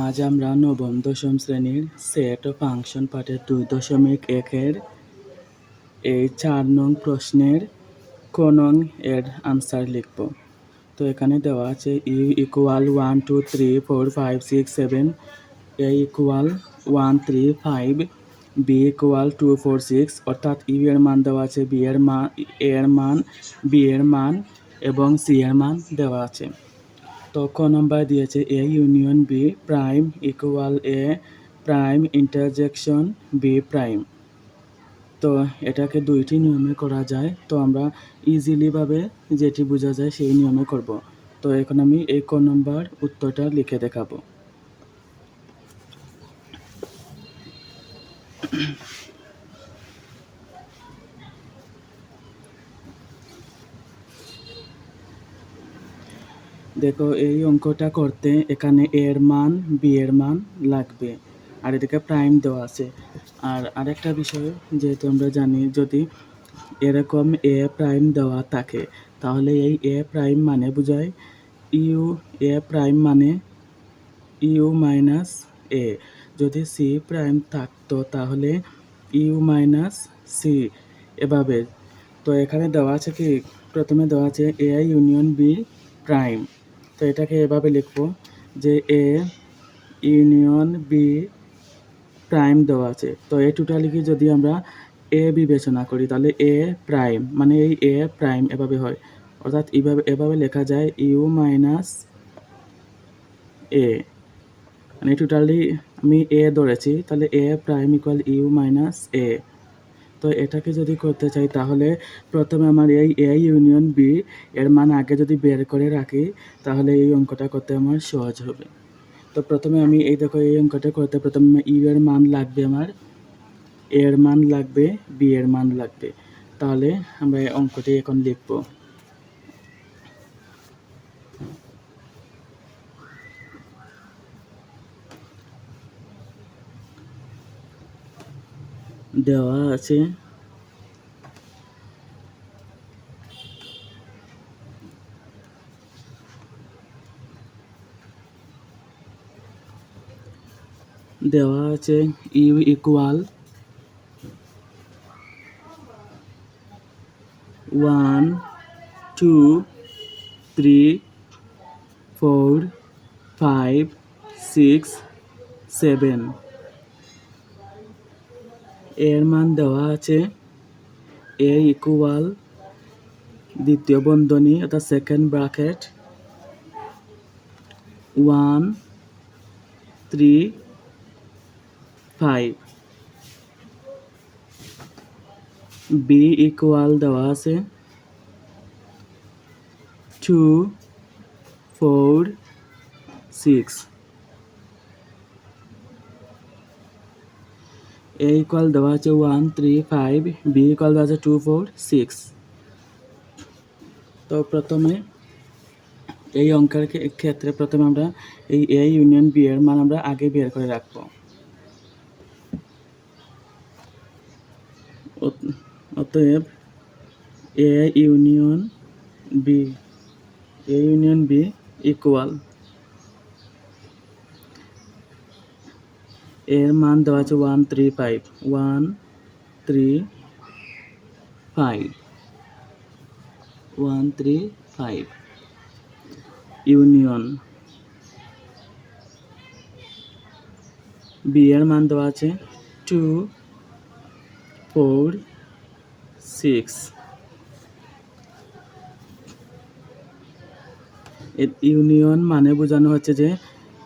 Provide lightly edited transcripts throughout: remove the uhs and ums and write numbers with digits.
আজ আমরা নবম দশম শ্রেণীর সেট ও ফাংশন পাঠের 2.1-এর এই 4 নং প্রশ্নের ক নং এর আনসার লিখব। তো এখানে দেওয়া আছে U equal 1 2 3 4 5 6 7, A equal 1 3 5, B equal 2 4 6, অর্থাৎ ইউ এর মান দেওয়া আছে, বি এর মান, এ এর মান, বি এর মান এবং সি এর মান দেওয়া আছে। তো ক নম্বর দিয়েছে A union B prime equal A prime intersection B prime. তো এটাকে দুইটি নিয়মে করা যায়, তো আমরা ইজিলিভাবে যেটি বোঝা যায় সেই নিয়মে করব। তো এখন আমি এই ক নম্বর উত্তরটা লিখে দেখাবো। দেখো, এই অঙ্কটা করতে এখানে এ এর মান, বি এর মান লাগবে, আর এদিকে প্রাইম দেওয়া আছে। আর আরেকটা বিষয়, যেহেতু আমরা জানি যদি এরকম এ প্রাইম দেওয়া থাকে তাহলে এই এ প্রাইম মানে বোঝায় ইউ, এ প্রাইম মানে ইউ মাইনাস এ। যদি সি প্রাইম থাকতো তাহলে ইউ মাইনাস সি, এভাবে। তো এখানে দেওয়া আছে কি, প্রথমে দেওয়া আছে এ ইউনিয়ন বি প্রাইম, তো এটাকে এভাবে লিখবো যে এ ইউনিয়ন বি প্রাইম দেওয়া আছে। তো এই টোটালিকে যদি আমরা এ বিবেচনা করি তাহলে এ প্রাইম মানে এই এ প্রাইম এভাবে হয়, অর্থাৎ এভাবে লেখা যায় ইউ মাইনাস এ, মানে টোটালি আমি এ ধরেছি, তাহলে এ প্রাইম ইকুয়াল ইউ মাইনাস এ। তো এটাকে যদি করতে চাই তাহলে প্রথমে আমার এই এ ইউনিয়ন বি এর মান আগে যদি বের করে রাখি তাহলে এই অঙ্কটা করতে আমার সহজ হবে। তো প্রথমে আমি এই দেখো এই অঙ্কটা করতে প্রথমে ইউ এর মান লাগবে, আমার এ এর মান লাগবে, বি এর মান লাগবে। তাহলে আমরা এই অঙ্কটি এখন লিখব। দেওয়া আছে ইউ ইকুয়াল 1 2 3 4 5 6 7, এর মান দেওয়া আছে এ ইকুয়াল দ্বিতীয় বন্ধনী অর্থাৎ সেকেন্ড ব্র্যাকেট 1 3 5, বি ইকুয়াল দেওয়া আছে 2 4 6, এ ইকুয়াল দেওয়া আছে 1 3 5, বি ইকুয়াল দেওয়া আছে 2 4 6। তো প্রথমে এই অঙ্কের ক্ষেত্রে প্রথমে আমরা এই এ ইউনিয়ন বি এর মান আমরা আগে বের করে রাখবো। অতএব এ ইউনিয়ন বি ইকুয়াল, এর মান দেওয়া আছে 1 3 5, 1 3 5, 1 3 5, ইউনিয়ন বি এর মান দেওয়া আছে 2 4 6, ইউনিয়ন মানে বোঝানো হচ্ছে যে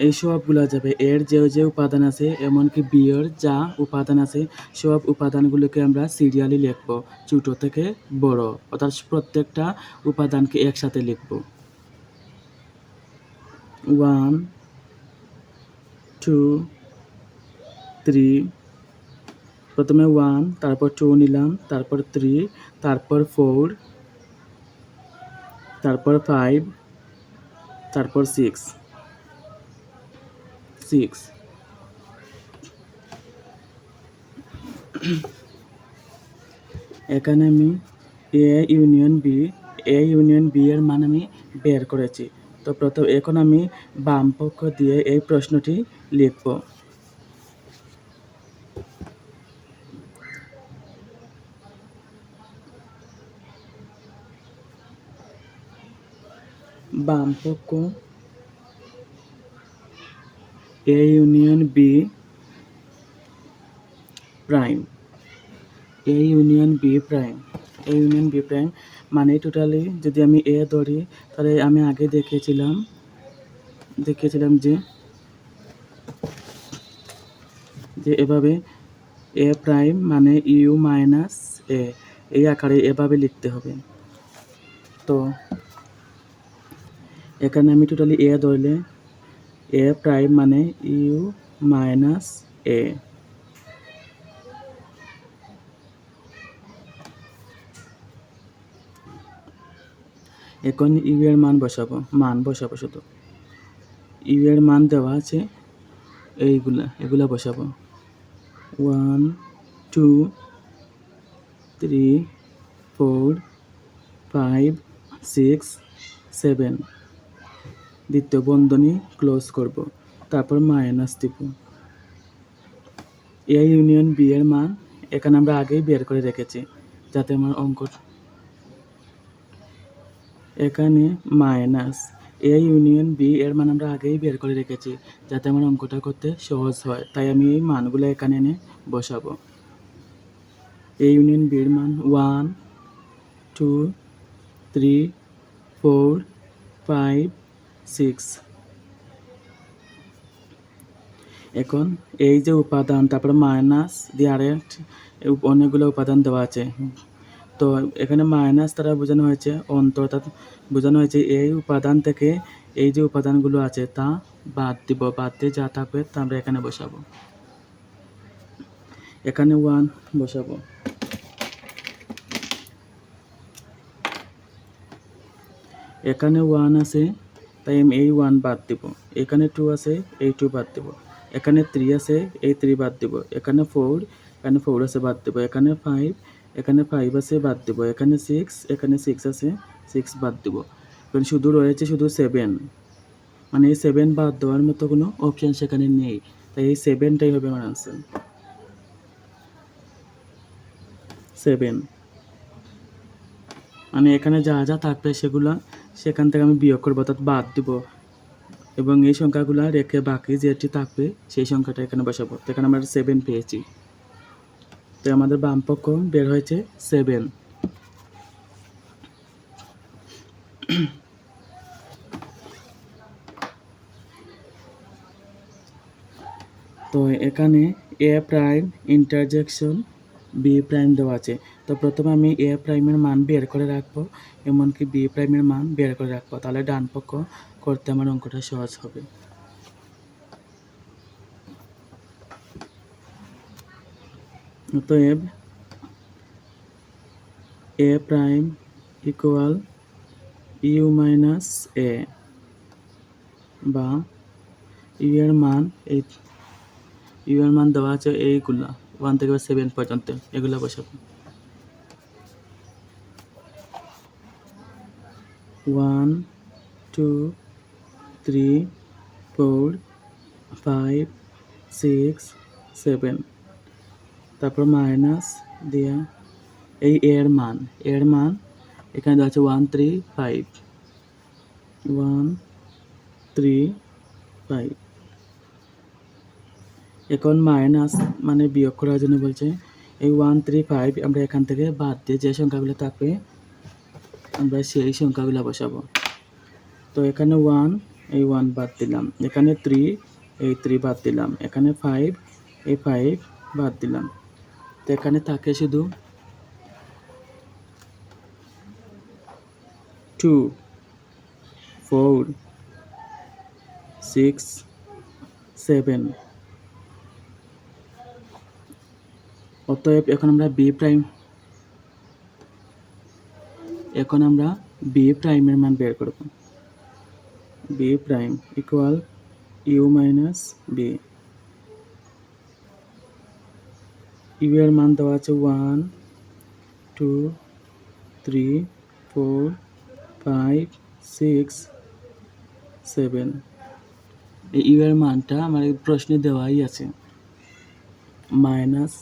এই সবগুলা যাবে, এর যে উপাদান আছে এমনকি বি এর যা উপাদান আছে সব উপাদানগুলোকে আমরা সিরিয়ালি লিখব, ছোট থেকে বড়, অর্থাৎ প্রত্যেকটা উপাদানকে একসাথে লিখব। 1 2 3, প্রথমে 1, তারপর 2 নিলাম, তারপর 3, তারপর 4, তারপর 5, তারপর 6। এখানে আমি এ ইউনিয়ন বি এর মান আমি বের করেছি, তো এখন আমি বাম পক্ষ দিয়ে এই প্রশ্নটি লিখব। বাম পক্ষ A union B prime, A union B prime, A union B prime মানে টোটালি যদি আমি A ধরি তাহলে আমি আগে দেখিয়েছিলাম যে এভাবে A প্রাইম মানে ইউ মাইনাস এ, এই আকারে এভাবে লিখতে হবে। তো এখানে আমি টোটালি A ধরলে A প্রাইম মানে ইউ মাইনাস এ। এখন ইউ এর মান বসাবো শুধু। ইউ এর মান দেওয়া আছে এগুলা বসাবো। 1 2 3 4 5 6 7, দ্বিতীয় বন্ধনী ক্লোজ করব, তারপর মাইনাস দিব। এ ইউনিয়ন বি এর মান এখানে আমরা আগেই বের করে রেখেছি, যাতে আমার অঙ্ক এখানে মাইনাস এ ইউনিয়ন বি এর মান আমরা আগেই বের করে রেখেছি, যাতে আমার অঙ্কটা করতে সহজ হয়। তাই আমি এই মানগুলো এখানে এনে বসাবো। এ ইউনিয়ন বি এর মান 1 2 3 4 5 6। এখন এই যে উপাদান, তারপরে মাইনাস দিয়ে অনেকগুলো উপাদান দেওয়া আছে। তো এখানে মাইনাস দ্বারা বোঝানো হয়েছে অর্থাৎ বোঝানো হয়েছে এই উপাদান থেকে এই যে উপাদানগুলো আছে তা বাদ দিয়ে যা থাকবে তা আমরা এখানে বসাবো। এখানে 1 বসাবো, এখানে 1 আছে তাই আমি এই 1 বাদ দিব। এখানে 2 আছে, এই 2 বাদ দিব। এখানে 3 আছে, এই 3 বাদ দিব। এখানে 4 আছে, বাদ দিব। এখানে 5 আছে, বাদ দিব। এখানে 6 আছে, 6 বাদ দিব। এখন শুধু রয়েছে 7, মানে এই 7 বাদ দেওয়ার মতো কোনো অপশন সেখানে নেই, তাই এই 7টাই হবে আমার আনসার। 7 মানে এখানে যা যা থাকবে সেখান থেকে আমি বিয়োগ করবো, অর্থাৎ বাদ দিব, এবং এই সংখ্যাগুলো রেখে বাকি যেটি থাকবে সেই সংখ্যাটা এখানে বসাবো। তো এখানে আমরা 7 পেয়েছি, তো আমাদের বাম পক্ষ বের হয়েছে 7। তো এখানে এ প্রাইম ইন্টারজেকশন বি প্রাইম দেওয়া আছে। তো প্রথমে আমি এ প্রাইমের মান বের করে রাখবো, এমনকি বি প্রাইমের মান বের করে রাখবো, তাহলে ডান পক্ষ করতে আমার অঙ্কটা সহজ হবে। অতএব এ প্রাইম ইকুয়াল ইউ মাইনাস এ, বা ইউ এর মান দেওয়া আছে এইগুলা 1 থেকে 7 পর্যন্ত, এগুলো বসাবো। 1 2 3 4 5 6 7, তারপর মাইনাস দিয়া এই এর মান এখানে দেওয়া আছে 1 3 5 1 3 5। এখন মাইনাস মানে বিয়োগ করার জন্য বলছে এই 1 3 5 আমরা এখান থেকে বাদ দিয়ে যে সংখ্যাগুলো থাকবে আমরা সেই সংখ্যাগুলো বসাবো। তো এখানে 1, এই 1 বাদ দিলাম। এখানে 3, এই 3 বাদ দিলাম। এখানে 5, এই 5 বাদ দিলাম। তো এখানে থাকে শুধু 2 4 6 7। অতএব এখন আমরা বি প্রাইমের মান বের করব। B prime equal U minus B. U এর মান দেওয়া আছে 1 2 3 4 5 6 7 এই ইউ এর মানটা আমার এই প্রশ্নে দেওয়াই আছে মাইনাস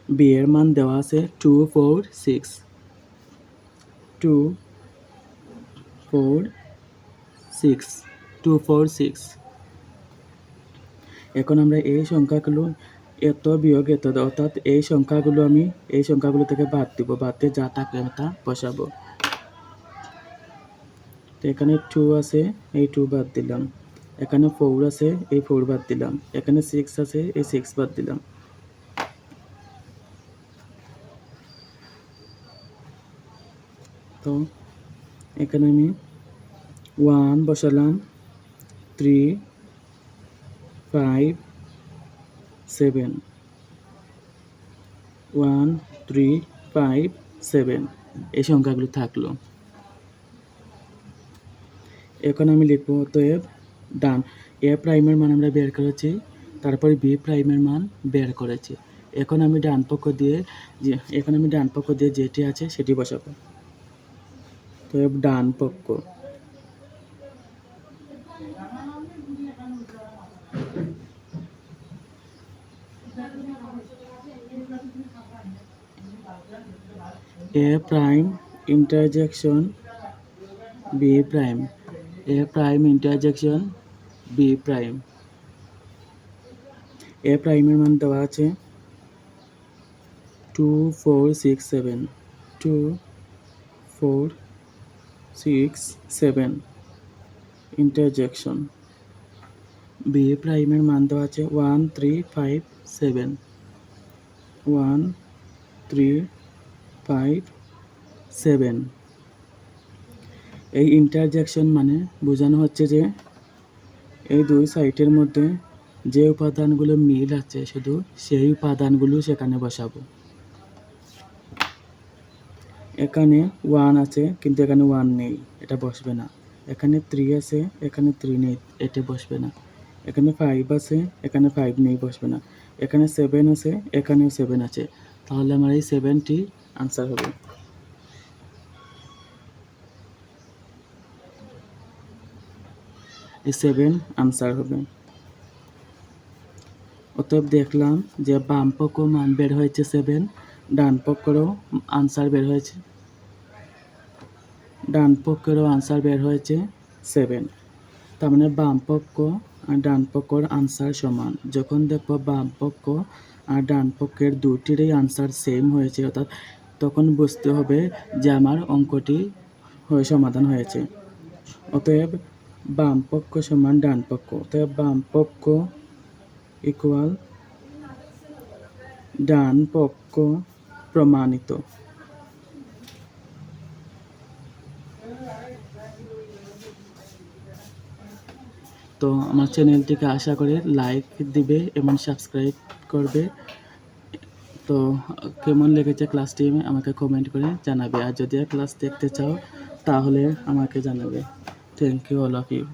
বি এর মান দেওয়া আছে 2 4 6 2 4 6 2 4 6 এখন আমরা এই সংখ্যাগুলো এত বিয়োগ এত অর্থাৎ এই সংখ্যাগুলো আমি এই সংখ্যাগুলো থেকে বাদ দিব বাদ দিয়ে যা থাকে তা বসাবো তো এখানে 2 আছে এই 2 বাদ দিলাম এখানে 4 আছে এই 4 বাদ দিলাম এখানে 6 আছে এই 6 বাদ দিলাম তো এখানে আমি 1 বসালাম 3 5 7 1 3 5 7 এই সংখ্যাগুলো থাকলো এখন আমি লিখবো অতএব ডান এ প্রাইমের মান আমরা বের করেছি তারপরে বি প্রাইমের মান বের করেছি এখন আমি ডান পক্ষ দিয়ে যেটি আছে সেটি বসাবো অতএব ডান পক্ষ এ প্রাইম ইন্টারজেকশন বি প্রাইম এ প্রাইম ইন্টারজেকশন বি প্রাইম এ প্রাইমের মান দেওয়া আছে 2 4 6 7 2 4 6 7 ইন্টারজেকশন বি প্রাইমের মান দেওয়া আছে 1 3 5 7 1 3 5 7 এই ইন্টারজেকশন মানে বোঝানো হচ্ছে যে এই দুই সাইটের মধ্যে যে উপাদানগুলো মিল আছে শুধু সেই উপাদানগুলো সেখানে বসাবো এখানে 1 আছে কিন্তু এখানে 1 নেই এটা বসবে না এখানে 3 আছে এখানে 3 নেই এটা বসবে না এখানে 5 আছে এখানে 5 নেই বসবে না এখানে 7 আছে এখানেও 7 আছে তাহলে আমার এই 7টি আনসার হবে এই 7 আনসার হবে অতএব দেখলাম যে বাম পক্ষ মান বের হয়েছে 7 ডান পক্ষেরও আনসার বের হয়েছে 7 তার মানে বাম পক্ষ আর ডান পক্ষের আনসার সমান যখন দেখব বাম পক্ষ আর ডান পক্ষের দুটিরই আনসার সেম হয়েছে অর্থাৎ তখন বুঝতে হবে যে আমার অঙ্কটি সমাধান হয়েছে অতএব বাম পক্ষ সমান ডান পক্ষ অতএব বাম পক্ষ ইকুয়াল ডান পক্ষ প্রমাণিত তো আমার চ্যানেলটিকে আশা করে লাইক দিবে এবং সাবস্ক্রাইব করবে তো কেমন লেগেছে ক্লাসটি আমাকে কমেন্ট করে জানাবে আর যদি ক্লাস দেখতে চাও তাহলে আমাকে জানাবে thank you all of you